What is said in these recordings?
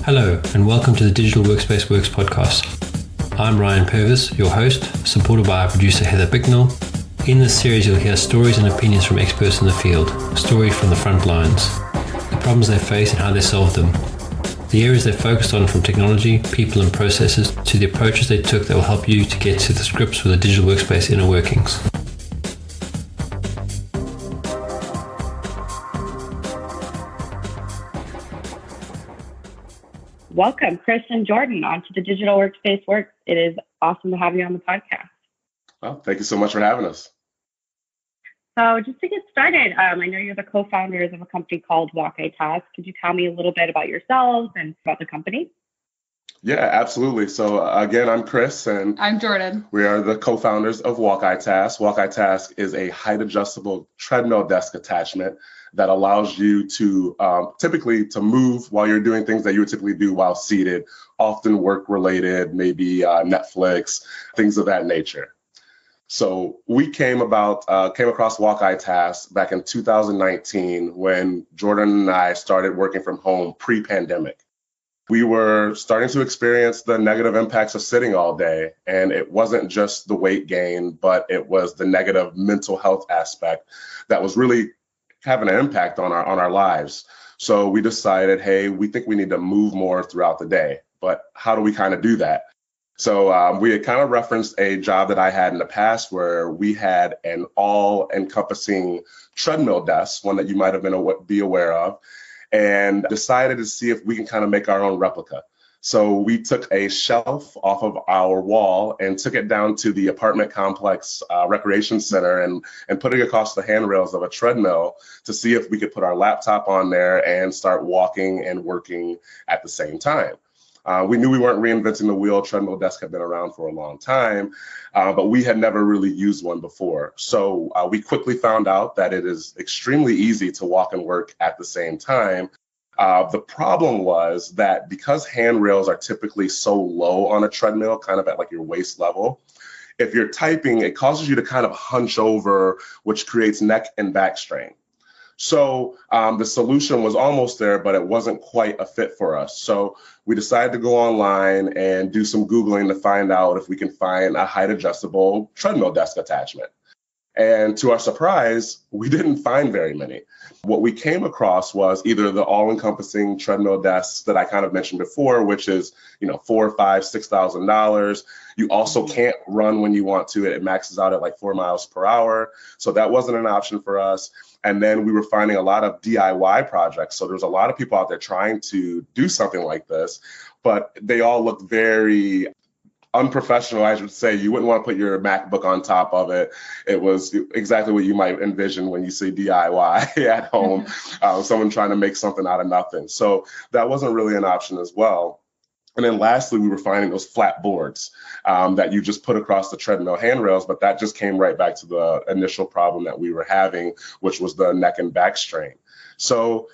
Hello, and welcome to the Digital Workspace Works podcast. I'm Ryan Purvis, your host, supported by our producer Heather Bicknell. In this series, you'll hear stories and opinions from experts in the field, stories from the front lines, the problems they face and how they solved them, the areas they focused on from technology, people and processes, to the approaches they took that will help you to get to the grips with the digital workspace inner workings. Welcome, Chris and Jordan, onto the Digital Workspace Works. It is awesome to have you on the podcast. Well, thank you so much for having us. So just to get started, I know you're the co-founders of a company called Walk-I-Task. Could you tell me a little bit about yourselves and about the company? Yeah, absolutely. So again, I'm Chris and I'm Jordan. We are the co-founders of Walk-I-Task. Walk-I-Task is a height adjustable treadmill desk attachment that allows you to typically to move while you're doing things that you would typically do while seated, often work related, maybe Netflix, things of that nature. So we came across Walk-I-Task back in 2019 when Jordan and I started working from home pre-pandemic. We were starting to experience the negative impacts of sitting all day. And it wasn't just the weight gain, but it was the negative mental health aspect that was really having an impact on our lives. So we decided, hey, we think we need to move more throughout the day. But how do we kind of do that? So we had kind of referenced a job that I had in the past where we had an all-encompassing treadmill desk, one that you might have be aware of, and decided to see if we can kind of make our own replica. So we took a shelf off of our wall and took it down to the apartment complex recreation center and put it across the handrails of a treadmill to see if we could put our laptop on there and start walking and working at the same time. We knew we weren't reinventing the wheel. Treadmill desks have been around for a long time, but we had never really used one before. So we quickly found out that it is extremely easy to walk and work at the same time. The problem was that because handrails are typically so low on a treadmill, kind of at like your waist level, if you're typing, it causes you to kind of hunch over, which creates neck and back strain. So the solution was almost there, but it wasn't quite a fit for us. So we decided to go online and do some Googling to find out if we can find a height adjustable treadmill desk attachment. And to our surprise, we didn't find very many. What we came across was either the all-encompassing treadmill desks that I kind of mentioned before, which is, $4,000, $5,000, $6,000. You also can't run when you want to. It maxes out at like 4 miles per hour. So that wasn't an option for us. And then we were finding a lot of DIY projects. So there's a lot of people out there trying to do something like this, but they all look very unprofessional, I should say. You wouldn't want to put your MacBook on top of it. It was exactly what you might envision when you see DIY at home, someone trying to make something out of nothing. So that wasn't really an option as well. And then lastly, we were finding those flat boards that you just put across the treadmill handrails, but that just came right back to the initial problem that we were having, which was the neck and back strain. So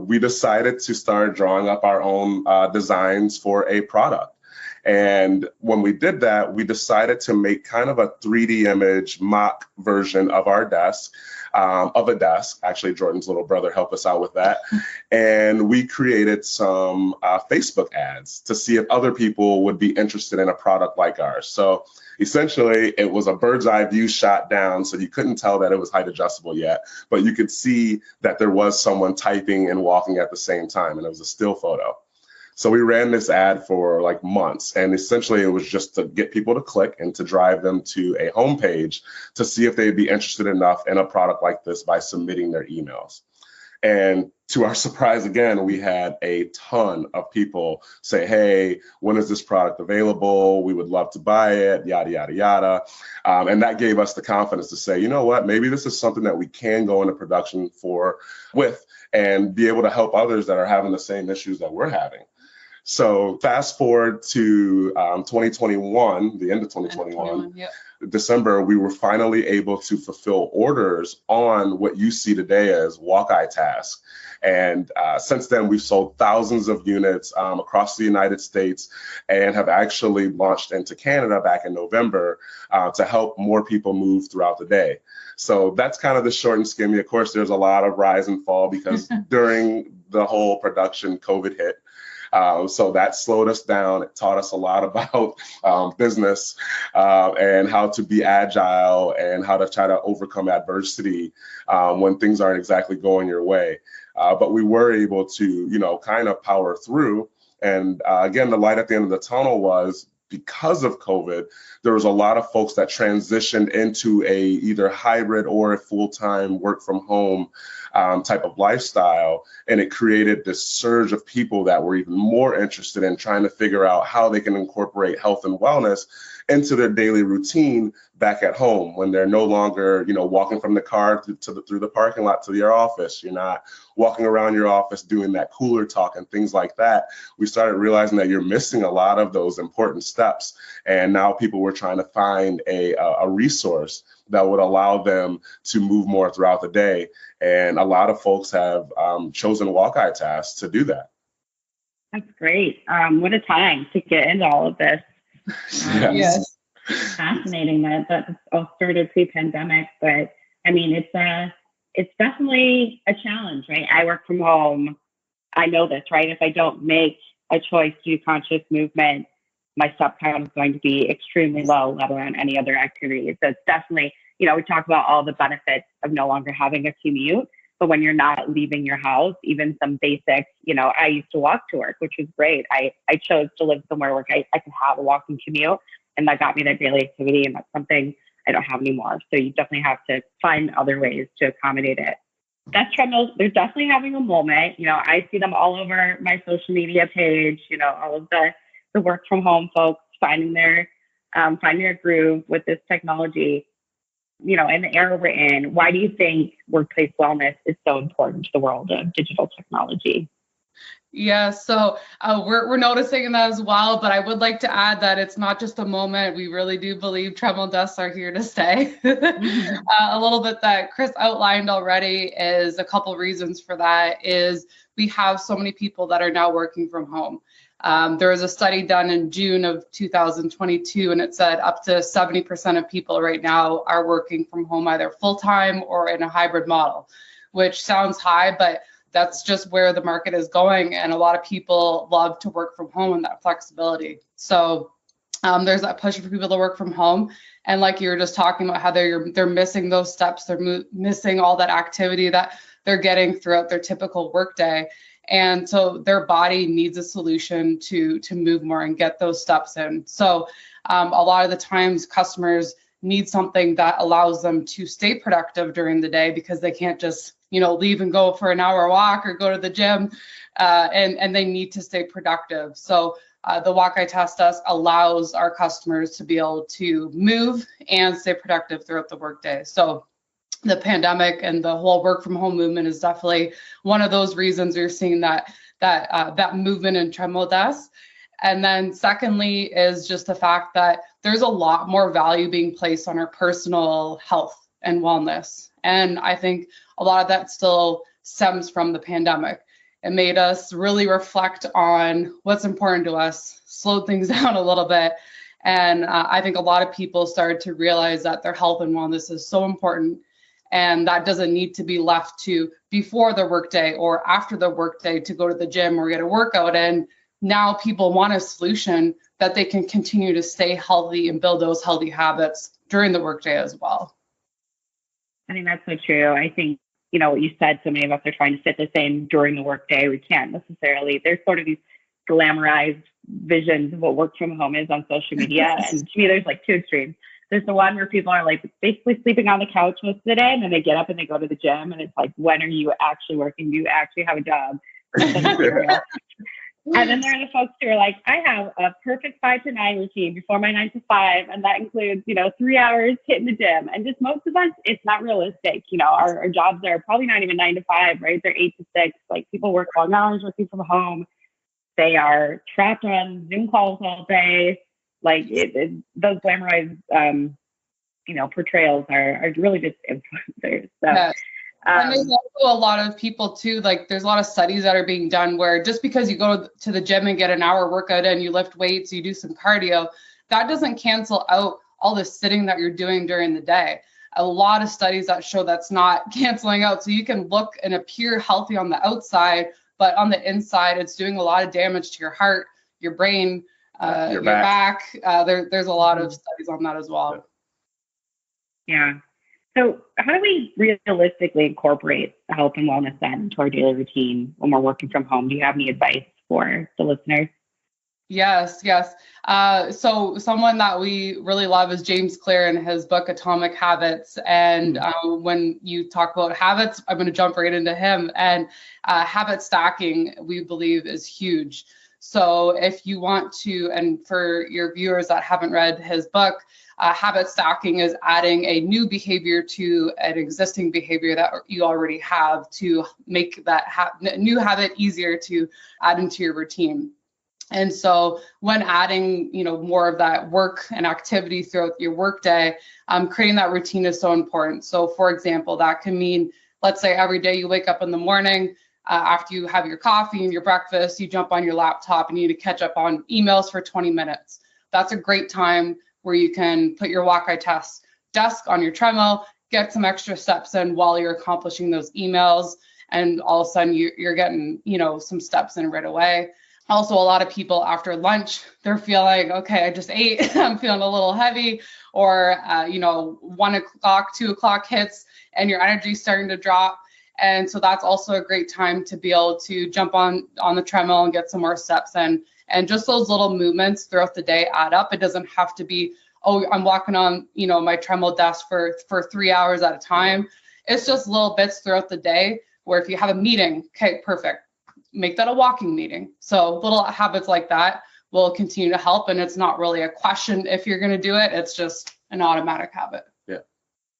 we decided to start drawing up our own designs for a product. And when we did that, we decided to make kind of a 3D image mock version of our desk, of a desk. Actually, Jordan's little brother helped us out with that. And we created some Facebook ads to see if other people would be interested in a product like ours. So essentially, it was a bird's eye view shot down, so you couldn't tell that it was height adjustable yet, but you could see that there was someone typing and walking at the same time, and it was a still photo. So we ran this ad for like months, and essentially it was just to get people to click and to drive them to a homepage to see if they'd be interested enough in a product like this by submitting their emails. And to our surprise, again, we had a ton of people say, hey, when is this product available? We would love to buy it, yada, yada, yada. And that gave us the confidence to say, you know what, maybe this is something that we can go into production with and be able to help others that are having the same issues that we're having. So fast forward to 2021, the end of 2021, December, we were finally able to fulfill orders on what you see today as Walk-I-Task. And since then, we've sold thousands of units across the United States and have actually launched into Canada back in November to help more people move throughout the day. So that's kind of the short and skinny. Of course, there's a lot of rise and fall because during the whole production, COVID hit. So that slowed us down. It taught us a lot about business and how to be agile and how to try to overcome adversity when things aren't exactly going your way. But we were able to, kind of power through. And again, the light at the end of the tunnel was because of COVID, there was a lot of folks that transitioned into a either hybrid or a full-time work from home type of lifestyle. And it created this surge of people that were even more interested in trying to figure out how they can incorporate health and wellness into their daily routine back at home when they're no longer, walking from the car through the parking lot to your office. You're not walking around your office doing that cooler talk and things like that. We started realizing that you're missing a lot of those important steps. And now people were trying to find a resource that would allow them to move more throughout the day. And a lot of folks have chosen Walk-Eye Task to do that. That's great. What a time to get into all of this. Yes. Fascinating that all started pre-pandemic, but I mean, it's definitely a challenge, right? I work from home. I know this, right? If I don't make a choice to do conscious movement, my step count is going to be extremely low, let alone any other activity. So it's definitely, we talk about all the benefits of no longer having a commute, but when you're not leaving your house, even some basics, I used to walk to work, which was great. I chose to live somewhere where I could have a walking commute, and that got me that daily activity, and that's something I don't have anymore. So you definitely have to find other ways to accommodate it. Desk treadmills, they're definitely having a moment. I see them all over my social media page, all of the work from home folks finding their groove with this technology. In the era we're in, why do you think workplace wellness is so important to the world of digital technology? Yeah, so we're noticing that as well, but I would like to add that it's not just a moment. We really do believe treadmill desks are here to stay. A little bit that Chris outlined already is a couple reasons for that is we have so many people that are now working from home. There was a study done in June of 2022, and it said up to 70% of people right now are working from home, either full-time or in a hybrid model, which sounds high, but that's just where the market is going. And a lot of people love to work from home and that flexibility. So there's that push for people to work from home. And like you were just talking about how they're missing those steps, they're missing all that activity that they're getting throughout their typical workday. And so their body needs a solution to move more and get those steps in. So a lot of the times customers need something that allows them to stay productive during the day because they can't just leave and go for an hour walk or go to the gym, and they need to stay productive. So the Walk-Eye Task Desk allows our customers to be able to move and stay productive throughout the workday. So the pandemic and the whole work from home movement is definitely one of those reasons you're seeing that movement in treadmill desks. And then secondly is just the fact that there's a lot more value being placed on our personal health and wellness. And I think a lot of that still stems from the pandemic. It made us really reflect on what's important to us, slowed things down a little bit. And I think a lot of people started to realize that their health and wellness is so important. And that doesn't need to be left to before the workday or after the workday to go to the gym or get a workout in. Now people want a solution that they can continue to stay healthy and build those healthy habits during the workday as well. I think that's so true. I think, what you said, so many of us are trying to fit this in during the workday. We can't necessarily. There's sort of these glamorized visions of what work from home is on social media. And to me, there's like two extremes. There's the one where people are like basically sleeping on the couch most of the day, and then they get up and they go to the gym. And it's like, when are you actually working? Do you actually have a job? And then there are the folks who are like, I have a perfect 5 to 9 routine before my 9 to 5. And that includes, 3 hours hitting the gym. And just most of us, it's not realistic. Our jobs are probably not even 9 to 5, right? They're 8 to 6. Like people work long hours working from home. They are trapped on Zoom calls all day. Like those glamorized, portrayals are really just influencers. So. Yes. And there's also a lot of people too, like there's a lot of studies that are being done where just because you go to the gym and get an hour workout and you lift weights, you do some cardio, that doesn't cancel out all the sitting that you're doing during the day. A lot of studies that show that's not canceling out. So you can look and appear healthy on the outside, but on the inside, it's doing a lot of damage to your heart, your brain, your back. There's a lot of studies on that as well. Yeah. So how do we realistically incorporate health and wellness then into our daily routine when we're working from home? Do you have any advice for the listeners? Yes. So someone that we really love is James Clear in his book, Atomic Habits. And when you talk about habits, I'm going to jump right into him. And habit stacking, we believe, is huge. So if you want to, and for your viewers that haven't read his book, habit stacking is adding a new behavior to an existing behavior that you already have to make that new habit easier to add into your routine. And so when adding, more of that work and activity throughout your workday, creating that routine is so important. So for example, that can mean, let's say every day you wake up in the morning, after you have your coffee and your breakfast, you jump on your laptop and you need to catch up on emails for 20 minutes. That's a great time where you can put your walk-eye desk on your treadmill, get some extra steps in while you're accomplishing those emails. And all of a sudden you're getting, some steps in right away. Also, a lot of people after lunch, they're feeling, okay, I just ate, I'm feeling a little heavy, or, 1 o'clock, 2 o'clock hits and your energy's starting to drop. And so that's also a great time to be able to jump on the treadmill and get some more steps in. And just those little movements throughout the day add up. It doesn't have to be, oh, I'm walking on, my treadmill desk for 3 hours at a time. It's just little bits throughout the day where if you have a meeting, okay, perfect. Make that a walking meeting. So little habits like that will continue to help. And it's not really a question if you're going to do it. It's just an automatic habit. Yeah.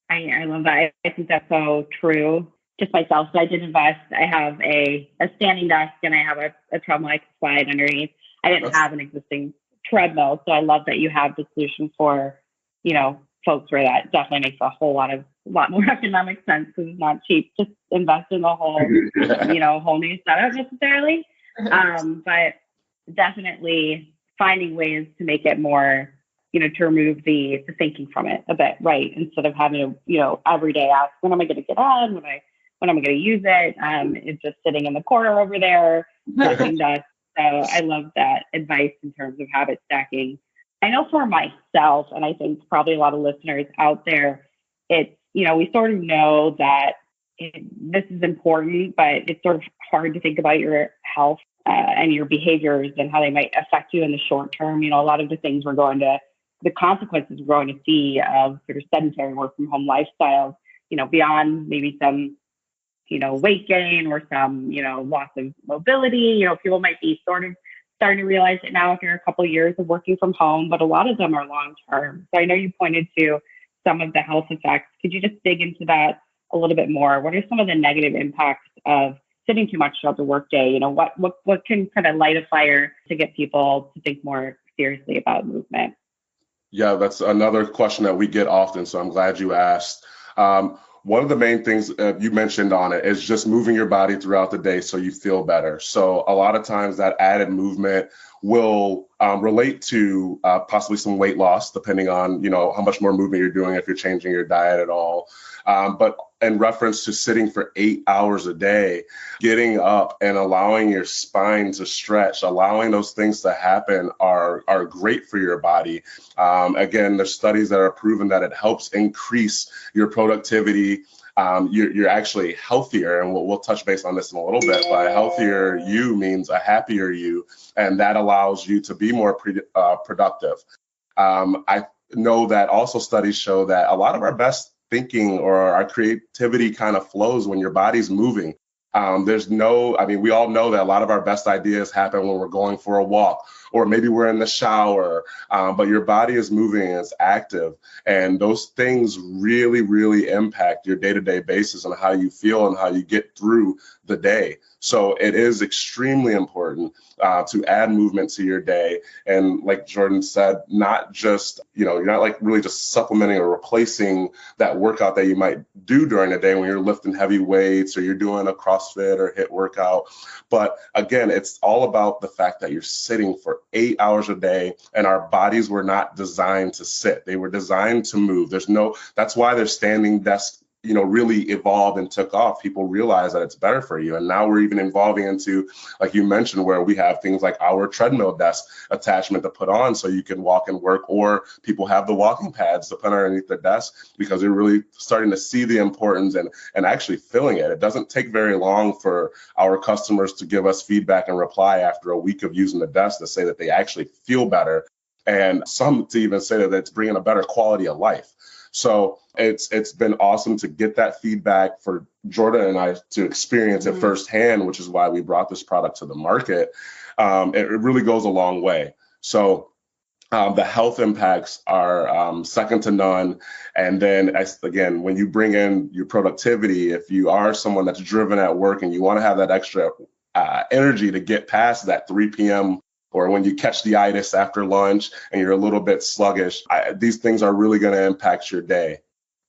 I love that. I think that's so true. Just myself, so I did invest. I have a standing desk and I have a treadmill I can slide underneath. I didn't have an existing treadmill, so I love that you have the solution for, folks where that definitely makes a lot more economic sense because it's not cheap. Just invest in the whole, whole new setup necessarily. But definitely finding ways to make it more, to remove the thinking from it a bit, right? Instead of having to, every day ask, when am I going to get on? When am I going to use it? It's just sitting in the corner over there, collecting dust. So I love that advice in terms of habit stacking. I know for myself, and I think probably a lot of listeners out there, it's, we sort of know that this is important, but it's sort of hard to think about your health and your behaviors and how they might affect you in the short term. A lot of the things the consequences we're going to see of sort of sedentary work from home lifestyles, beyond maybe some, weight gain or some, loss of mobility. People might be sort of starting to realize it now after a couple of years of working from home, but a lot of them are long-term. So I know you pointed to some of the health effects. Could you just dig into that a little bit more? What are some of the negative impacts of sitting too much throughout the workday? What can kind of light a fire to get people to think more seriously about movement? Yeah, that's another question that we get often. So I'm glad you asked. One of the main things you mentioned on it is just moving your body throughout the day so you feel better. So a lot of times that added movement will relate to possibly some weight loss, depending on, how much more movement you're doing, if you're changing your diet at all. But in reference to sitting for 8 hours a day, getting up and allowing your spine to stretch, allowing those things to happen are great for your body. Again, there's studies that are proven that it helps increase your productivity. You're actually healthier, and we'll touch base on this in a little bit, but a healthier you means a happier you, and that allows you to be more productive. I know that also studies show that a lot of our best thinking or our creativity kind of flows when your body's moving. We all know that a lot of our best ideas happen when we're going for a walk, or maybe we're in the shower, but your body is moving and it's active. And those things really, really impact your day-to-day basis and how you feel and how you get through the day. So it is extremely important to add movement to your day. And like Jordan said, not just, you're not like really just supplementing or replacing that workout that you might do during the day when you're lifting heavy weights or you're doing a CrossFit or HIIT workout. But again, it's all about the fact that you're sitting for 8 hours a day, and our bodies were not designed to sit. They were designed to move. That's why there's standing desk really evolved and took off, people realize that it's better for you. And now we're even evolving into, like you mentioned, where we have things like our treadmill desk attachment to put on so you can walk and work, or people have the walking pads to put underneath the desk, because they're really starting to see the importance and actually feeling it. It doesn't take very long for our customers to give us feedback and reply after a week of using the desk to say that they actually feel better, and some to even say that it's bringing a better quality of life. So it's been awesome to get that feedback, for Jordan and I to experience it firsthand, which is why we brought this product to the market. It really goes a long way. So the health impacts are second to none. And then again, when you bring in your productivity, if you are someone that's driven at work and you want to have that extra energy to get past that 3 p.m. or when you catch the itis after lunch and you're a little bit sluggish, these things are really going to impact your day.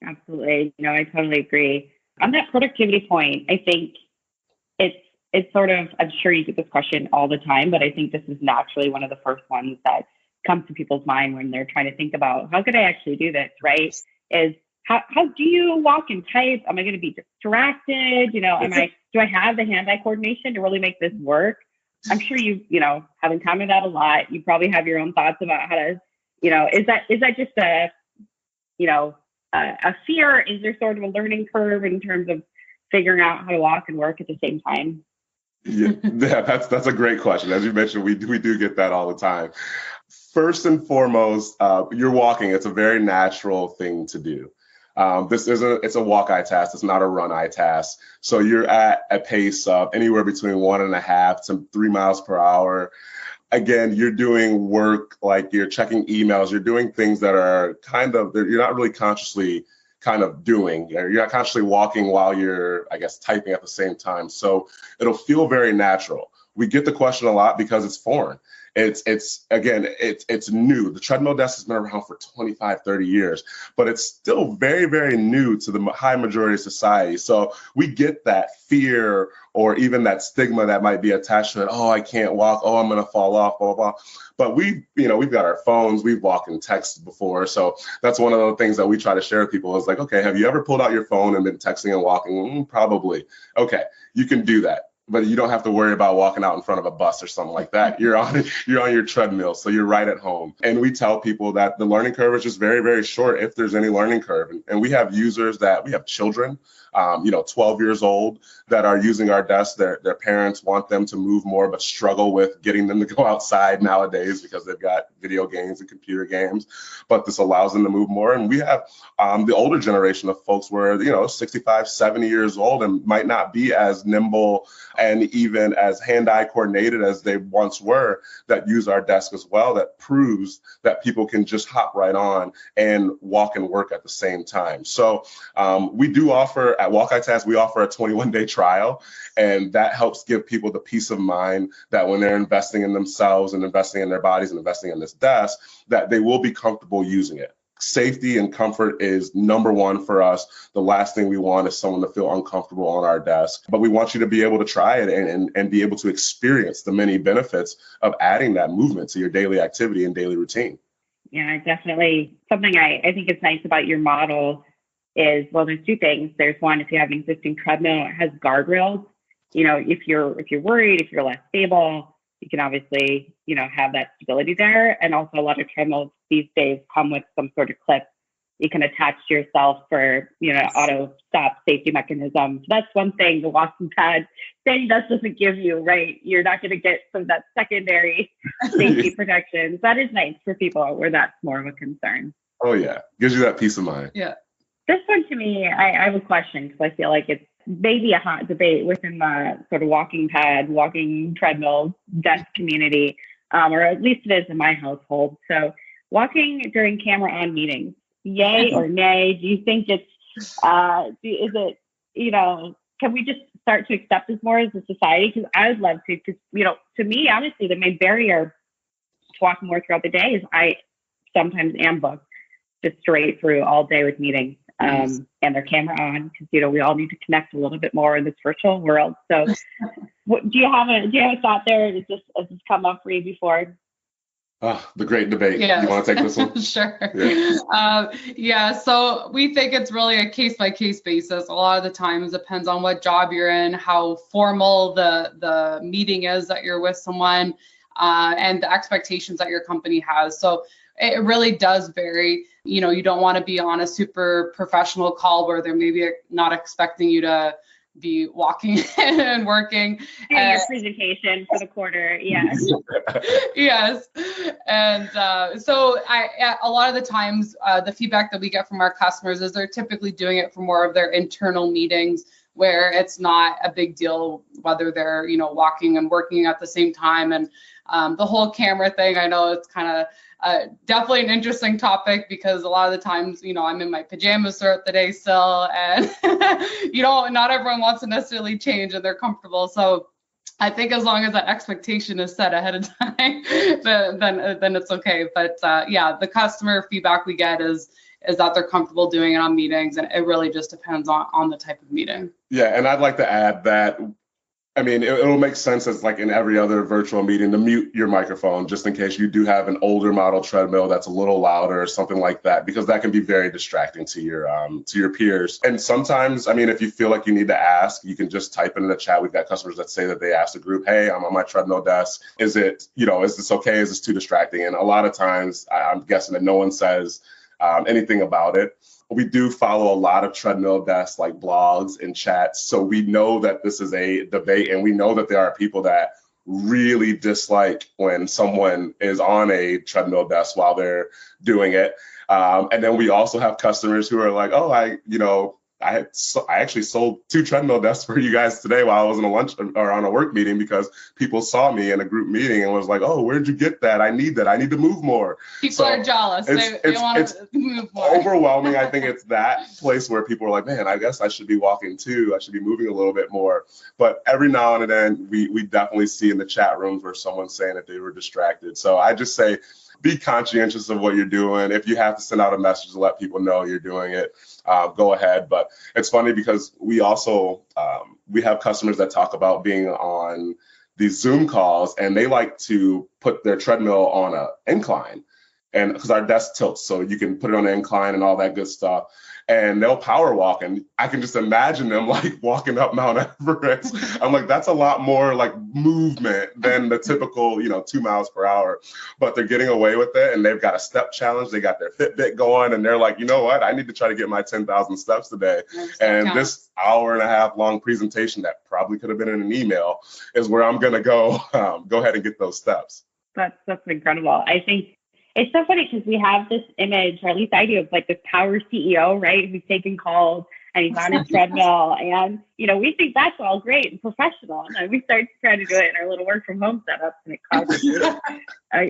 Absolutely. I totally agree. On that productivity point, I think it's sort of, I'm sure you get this question all the time, but I think this is naturally one of the first ones that comes to people's mind when they're trying to think about, how could I actually do this, right? Is how do you walk and type? Am I going to be distracted? Do I have the hand-eye coordination to really make this work? I'm sure you have encountered that a lot. You probably have your own thoughts about how to, is that just a fear? Is there sort of a learning curve in terms of figuring out how to walk and work at the same time? Yeah, that's a great question. As you mentioned, we do get that all the time. First and foremost, you're walking. It's a very natural thing to do. It's a walk eye task. It's not a run eye task. So you're at a pace of anywhere between 1.5 to 3 miles per hour. Again, you're doing work like you're checking emails. You're doing things that are you're not really consciously kind of doing. You're not consciously walking while you're, I guess, typing at the same time. So it'll feel very natural. We get the question a lot because it's foreign. It's new. The treadmill desk has been around for 25, 30 years, but it's still very, very new to the high majority of society. So we get that fear or even that stigma that might be attached to it. Oh, I can't walk. Oh, I'm going to fall off, blah, blah, blah. But we've got our phones. We've walked and texted before. So that's one of the things that we try to share with people is like, okay, have you ever pulled out your phone and been texting and walking? Probably. Okay, you can do that. But you don't have to worry about walking out in front of a bus or something like that. You're on your treadmill, so you're right at home. And we tell people that the learning curve is just very, very short if there's any learning curve. And we have users we have children, 12 years old that are using our desk. Their parents want them to move more, but struggle with getting them to go outside nowadays because they've got video games and computer games. But this allows them to move more. And we have the older generation of folks where, 65, 70 years old and might not be as nimble and even as hand-eye coordinated as they once were, that use our desk as well. That proves that people can just hop right on and walk and work at the same time. So we do offer, at Walk Eye Task, we offer a 21-day trial, and that helps give people the peace of mind that when they're investing in themselves and investing in their bodies and investing in this desk, that they will be comfortable using it. Safety and comfort is number one for us. The last thing we want is someone to feel uncomfortable on our desk. But we want you to be able to try it and be able to experience the many benefits of adding that movement to your daily activity and daily routine. Yeah, definitely. Something I think is nice about your model is, well, there's two things. There's one, if you have an existing treadmill, it has guardrails. If you're worried, if you're less stable, you can obviously, have that stability there. And also a lot of treadmills these days come with some sort of clip you can attach to yourself for, auto stop safety mechanism. So that's one thing the walking pad saying that doesn't give you, right? You're not going to get some of that secondary safety protection. That is nice for people where that's more of a concern. Oh, yeah. Gives you that peace of mind. Yeah. This one to me, I have a question because I feel like it's maybe a hot debate within the sort of walking treadmill desk community, or at least it is in my household. So walking during camera on meetings, yay or nay? Do you think it's, can we just start to accept this more as a society? Because I would love to, because, to me, honestly, the main barrier to walking more throughout the day is I sometimes am booked just straight through all day with meetings. And their camera on because we all need to connect a little bit more in this virtual world. So, do you have a thought there? Has this come up for you before? The great debate. Yes. You want to take this one? Sure. Yeah. So we think it's really a case-by-case basis. A lot of the times it depends on what job you're in, how formal the meeting is that you're with someone, and the expectations that your company has. So it really does vary. You know, you don't want to be on a super professional call where they're maybe not expecting you to be walking and working. Your presentation for the quarter, yes. Yes. And so a lot of the times, the feedback that we get from our customers is they're typically doing it for more of their internal meetings where it's not a big deal whether they're, you know, walking and working at the same time. And the whole camera thing, I know it's kind of definitely an interesting topic because a lot of the times, you know, I'm in my pajamas throughout the day still, and you know, not everyone wants to necessarily change and they're comfortable. So I think as long as that expectation is set ahead of time, then it's okay. But yeah, the customer feedback we get is that they're comfortable doing it on meetings, and it really just depends on the type of meeting. Yeah, and I'd like to add that, I mean, it'll make sense as like in every other virtual meeting to mute your microphone just in case you do have an older model treadmill that's a little louder or something like that, because that can be very distracting to your peers. And sometimes, I mean, if you feel like you need to ask, you can just type in the chat. We've got customers that say that they ask the group, hey, I'm on my treadmill desk. Is this okay? Is this too distracting? And a lot of times I'm guessing that no one says anything about it. We do follow a lot of treadmill desks like blogs and chats. So we know that this is a debate, and we know that there are people that really dislike when someone is on a treadmill desk while they're doing it. And then we also have customers who are like, oh, I actually sold 2 treadmill desks for you guys today while I was in a lunch or on a work meeting because people saw me in a group meeting and was like, oh, where'd you get that? I need that. I need to move more. People are jealous. They want to move more. Overwhelming. I think it's that place where people are like, man, I guess I should be walking too. I should be moving a little bit more. But every now and then we definitely see in the chat rooms where someone's saying that they were distracted. So I just say, be conscientious of what you're doing. If you have to send out a message to let people know you're doing it, go ahead. But it's funny because we also, we have customers that talk about being on these Zoom calls, and they like to put their treadmill on an incline, and because our desk tilts, so you can put it on an incline and all that good stuff. And they'll power walk, and I can just imagine them like walking up Mount Everest. I'm like, that's a lot more like movement than the typical, 2 miles per hour. But they're getting away with it, and they've got a step challenge. They got their Fitbit going, and they're like, you know what? I need to try to get my 10,000 steps today. And this hour-and-a-half long presentation that probably could have been in an email is where I'm gonna go ahead and get those steps. That's incredible. I think it's so funny because we have this image, or at least I do, of like this power CEO, right? Who's taking calls and he's on his treadmill. And, we think that's all great and professional. And then we start trying to do it in our little work from home setups, and it causes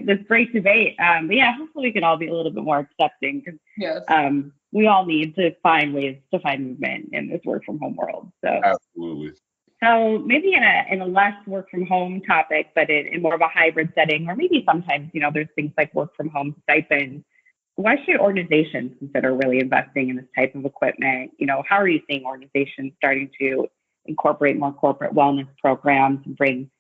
this great debate. But yeah, hopefully we can all be a little bit more accepting because we all need to find ways to find movement in this work from home world. So absolutely. So maybe in a less work from home topic, but in more of a hybrid setting, or maybe sometimes, there's things like work from home stipends. Why should organizations consider really investing in this type of equipment? How are you seeing organizations starting to incorporate more corporate wellness programs and bring,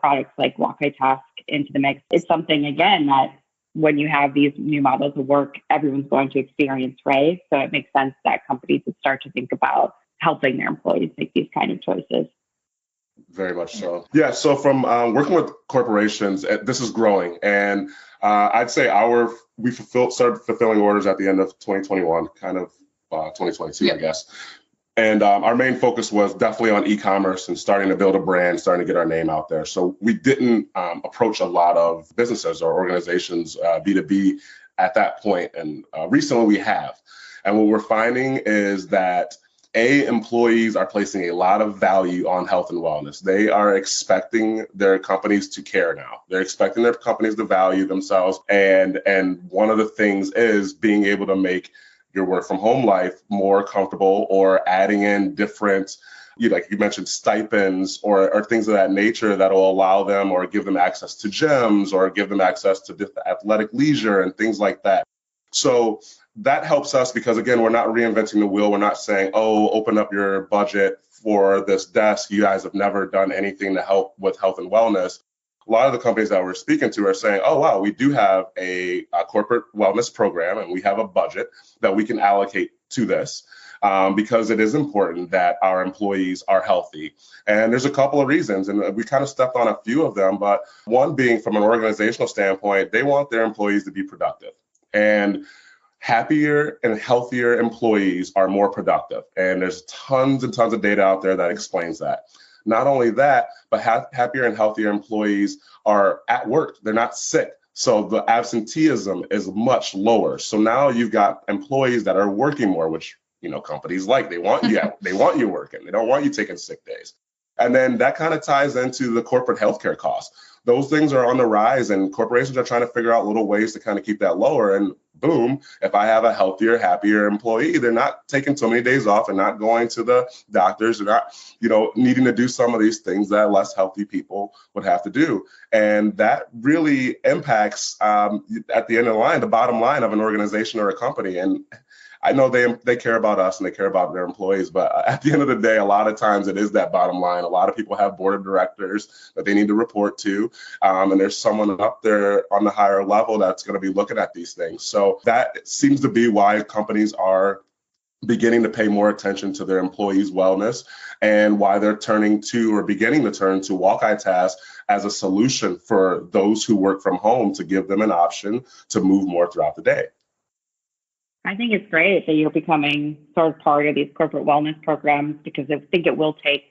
products like Walk-I-Task into the mix? It's something, again, that when you have these new models of work, everyone's going to experience, right? So it makes sense that companies would start to think about helping their employees make these kind of choices. Very much so. Yeah, so from working with corporations, this is growing. And I'd say we started fulfilling orders at the end of 2021, kind of 2022, I guess. And our main focus was definitely on e-commerce and starting to build a brand, starting to get our name out there. So we didn't approach a lot of businesses or organizations, B2B, at that point. And recently we have. And what we're finding is that employees are placing a lot of value on health and wellness. They are expecting their companies to care now. They're expecting their companies to value themselves. And one of the things is being able to make your work from home life more comfortable, or adding in different, like you mentioned, stipends or things of that nature that will allow them or give them access to gyms or give them access to athletic leisure and things like that. So that helps us because, again, we're not reinventing the wheel. We're not saying, oh, open up your budget for this desk. You guys have never done anything to help with health and wellness. a lot of the companies that we're speaking to are saying, oh, wow, we do have a corporate wellness program and we have a budget that we can allocate to this. Because it is important that our employees are healthy. And there's a couple of reasons, and we kind of stepped on a few of them, but one being from an organizational standpoint, they want their employees to be productive. And happier and healthier employees are more productive. And there's tons and tons of data out there that explains that. Not only that, but happier and healthier employees are at work. They're not sick. So the absenteeism is much lower. So now you've got employees that are working more, which companies they want you working. They don't want you taking sick days. And then that kind of ties into the corporate healthcare costs. Those things are on the rise and corporations are trying to figure out little ways to kind of keep that lower. And boom, if I have a healthier, happier employee, they're not taking so many days off and not going to the doctors. They're not, needing to do some of these things that less healthy people would have to do. And that really impacts, at the end of the line, the bottom line of an organization or a company. And I know they care about us and they care about their employees, but at the end of the day, a lot of times it is that bottom line. A lot of people have board of directors that they need to report to, and there's someone up there on the higher level that's going to be looking at these things. So that seems to be why companies are beginning to pay more attention to their employees' wellness and why they're beginning to turn to Walk-I-Task as a solution for those who work from home to give them an option to move more throughout the day. I think it's great that you're becoming sort of part of these corporate wellness programs, because I think it will take,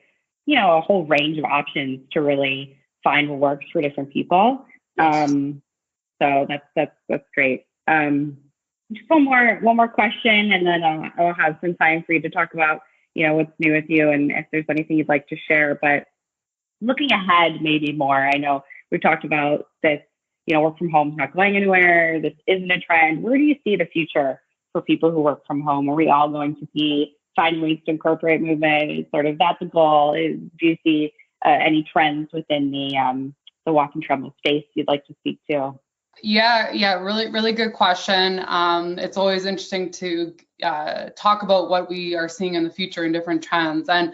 a whole range of options to really find what works for different people. So that's great. Just one more question, and then I'll have some time for you to talk about, what's new with you and if there's anything you'd like to share. But looking ahead, maybe more. I know we've talked about this. Work from home is not going anywhere. This isn't a trend. Where do you see the future for people who work from home? Are we all going to find ways to incorporate movement? Is sort of that the goal? Do you see any trends within the walk and treadmill space you'd like to speak to? Yeah, really, really good question. It's always interesting to talk about what we are seeing in the future and different trends. And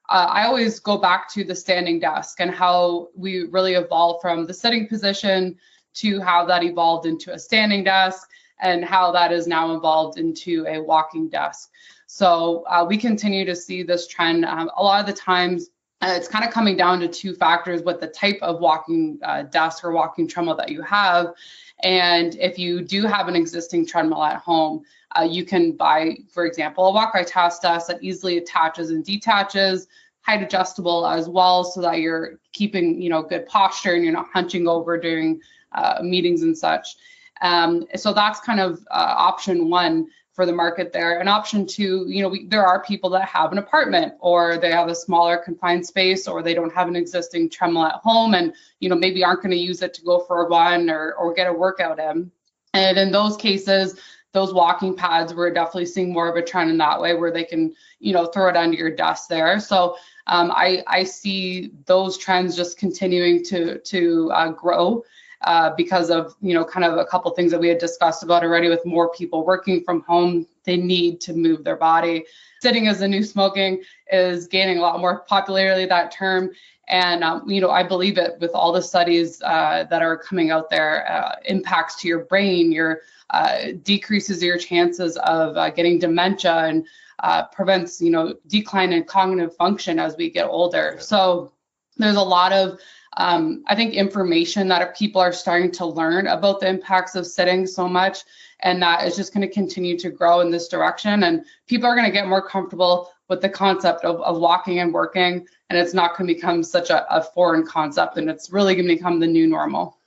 I always go back to the standing desk and how we really evolved from the sitting position to how that evolved into a standing desk, and how that is now evolved into a walking desk. So we continue to see this trend. A lot of the times, it's kind of coming down to two factors: with the type of walking desk or walking treadmill that you have. And if you do have an existing treadmill at home, you can buy, for example, a Walk-I-Task desk that easily attaches and detaches, height adjustable as well, so that you're keeping, good posture and you're not hunching over during meetings and such. So that's kind of option one for the market there. And option two, there are people that have an apartment, or they have a smaller confined space, or they don't have an existing treadmill at home and, maybe aren't going to use it to go for a run or get a workout in. And in those cases, those walking pads, we're definitely seeing more of a trend in that way, where they can, throw it under your desk there. So I see those trends just continuing to grow. Because of, kind of a couple things that we had discussed about already, with more people working from home, they need to move their body. Sitting as the new smoking is gaining a lot more popularity, that term. And, I believe it with all the studies that are coming out there, impacts to your brain, decreases your chances of getting dementia, and prevents, decline in cognitive function as we get older. So there's a lot of I think information that people are starting to learn about the impacts of sitting so much, and that is just going to continue to grow in this direction. And people are going to get more comfortable with the concept of walking and working, and it's not going to become such a foreign concept, and it's really going to become the new normal.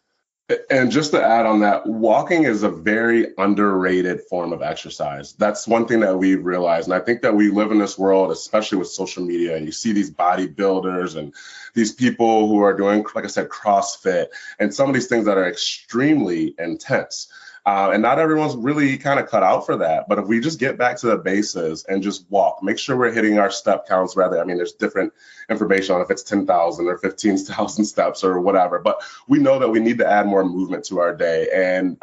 And just to add on that, walking is a very underrated form of exercise. That's one thing that we've realized. And I think that we live in this world, especially with social media, and you see these bodybuilders and these people who are doing, like I said, CrossFit, and some of these things that are extremely intense. And not everyone's really kind of cut out for that. But if we just get back to the bases and just walk, make sure we're hitting our step counts rather. I mean, there's different information on if it's 10,000 or 15,000 steps or whatever. But we know that we need to add more movement to our day. And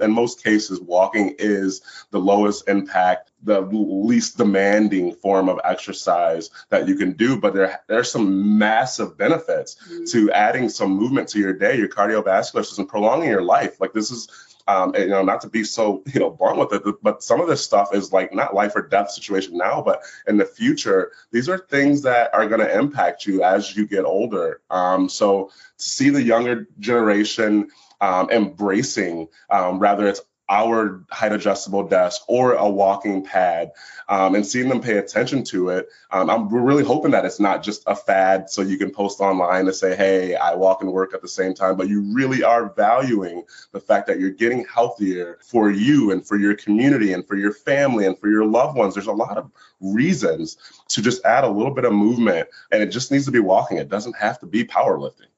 in most cases, walking is the lowest impact the least demanding form of exercise that you can do, but there's some massive benefits to adding some movement to your day, your cardiovascular system, prolonging your life. Like this is, not to be so, blunt with it, but some of this stuff is like not life or death situation now, but in the future, these are things that are going to impact you as you get older. So to see the younger generation embracing, rather it's our height adjustable desk or a walking pad, and seeing them pay attention to it. We're really hoping that it's not just a fad so you can post online to say, hey, I walk and work at the same time, but you really are valuing the fact that you're getting healthier for you and for your community and for your family and for your loved ones. There's a lot of reasons to just add a little bit of movement, and it just needs to be walking. It doesn't have to be powerlifting.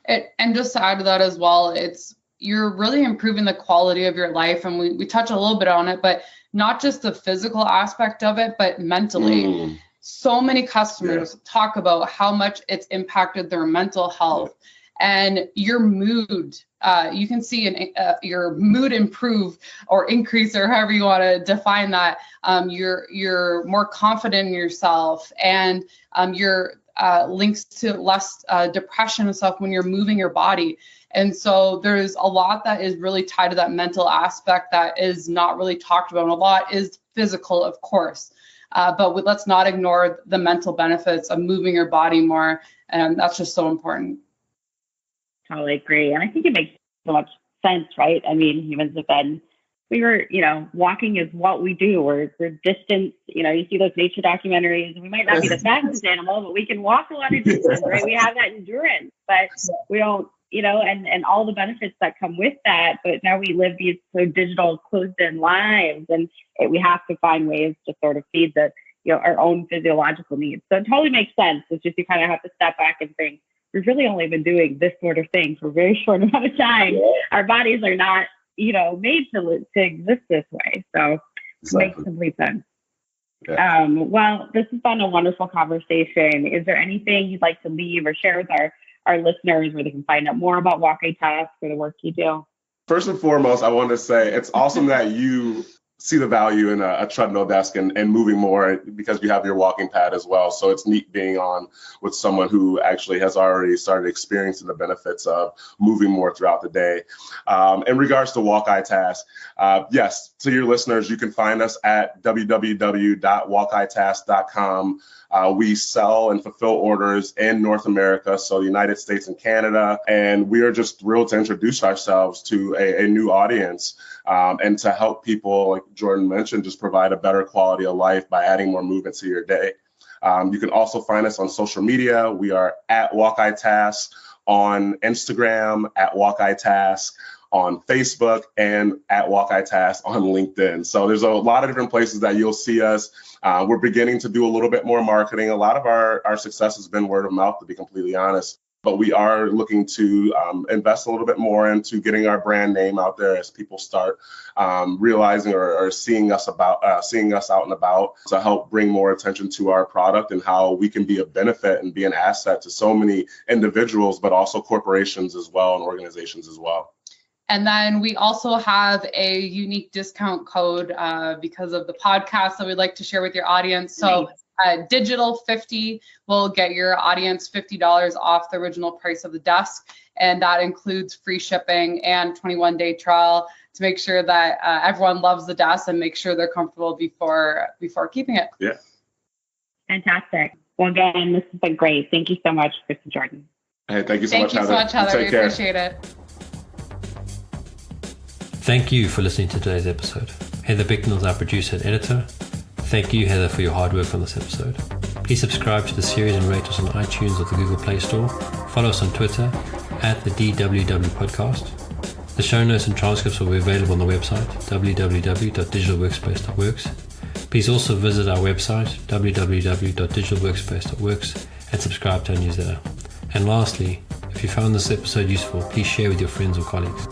And just to add to that as well, you're really improving the quality of your life. And we touch a little bit on it, but not just the physical aspect of it, but mentally. So many customers talk about how much it's impacted their mental health and your mood. You can see your mood improve or increase, or however you want to define that. You're more confident in yourself, and your links to less depression and stuff when you're moving your body. And so there's a lot that is really tied to that mental aspect that is not really talked about. And a lot is physical, of course, but let's not ignore the mental benefits of moving your body more. And that's just so important. Totally agree. And I think it makes so much sense, right? I mean, humans have been, walking is what we do. We're distance, you see those nature documentaries, and we might not be the fastest animal, but we can walk a lot of distance, right? We have that endurance, but we don't, and all the benefits that come with that. But now we live these so digital, closed-in lives, and we have to find ways to sort of feed our own physiological needs. So it totally makes sense. It's just you kind of have to step back and think, we've really only been doing this sort of thing for a very short amount of time. Yeah. Our bodies are not, made to exist this way. So it makes complete sense. Yeah. Well, this has been a wonderful conversation. Is there anything you'd like to leave or share with our listeners where they can find out more about Walk Task or the work you do? First and foremost, I want to say it's awesome that you see the value in a treadmill desk and moving more, because you have your walking pad as well. So it's neat being on with someone who actually has already started experiencing the benefits of moving more throughout the day. In regards to Walk Task, yes, to your listeners, you can find us at www.walkitask.com. We sell and fulfill orders in North America, so the United States and Canada, and we are just thrilled to introduce ourselves to a new audience, and to help people, like Jordan mentioned, just provide a better quality of life by adding more movement to your day. You can also find us on social media. We are at Walk Task on Instagram, at Walk Task on Facebook, and at Walk Task on LinkedIn. So there's a lot of different places that you'll see us. We're beginning to do a little bit more marketing. A lot of our success has been word of mouth, to be completely honest. But we are looking to invest a little bit more into getting our brand name out there as people start realizing or seeing us out and about, to help bring more attention to our product and how we can be a benefit and be an asset to so many individuals, but also corporations as well and organizations as well. And then we also have a unique discount code because of the podcast that we'd like to share with your audience. So Digital 50 will get your audience $50 off the original price of the desk. And that includes free shipping and 21-day trial to make sure that everyone loves the desk and make sure they're comfortable before keeping it. Yeah. Fantastic. Well, again, this has been great. Thank you so much, Chris and Jordan. Hey, thank you so much, Heather. Thank you so much, Heather. We appreciate it. Thank you for listening to today's episode. Heather Bicknell is our producer and editor. Thank you, Heather, for your hard work on this episode. Please subscribe to the series and rate us on iTunes or the Google Play Store. Follow us on Twitter at the DWW Podcast. The show notes and transcripts will be available on the website www.digitalworkspace.works. Please also visit our website www.digitalworkspace.works and subscribe to our newsletter. And lastly, if you found this episode useful, please share with your friends or colleagues.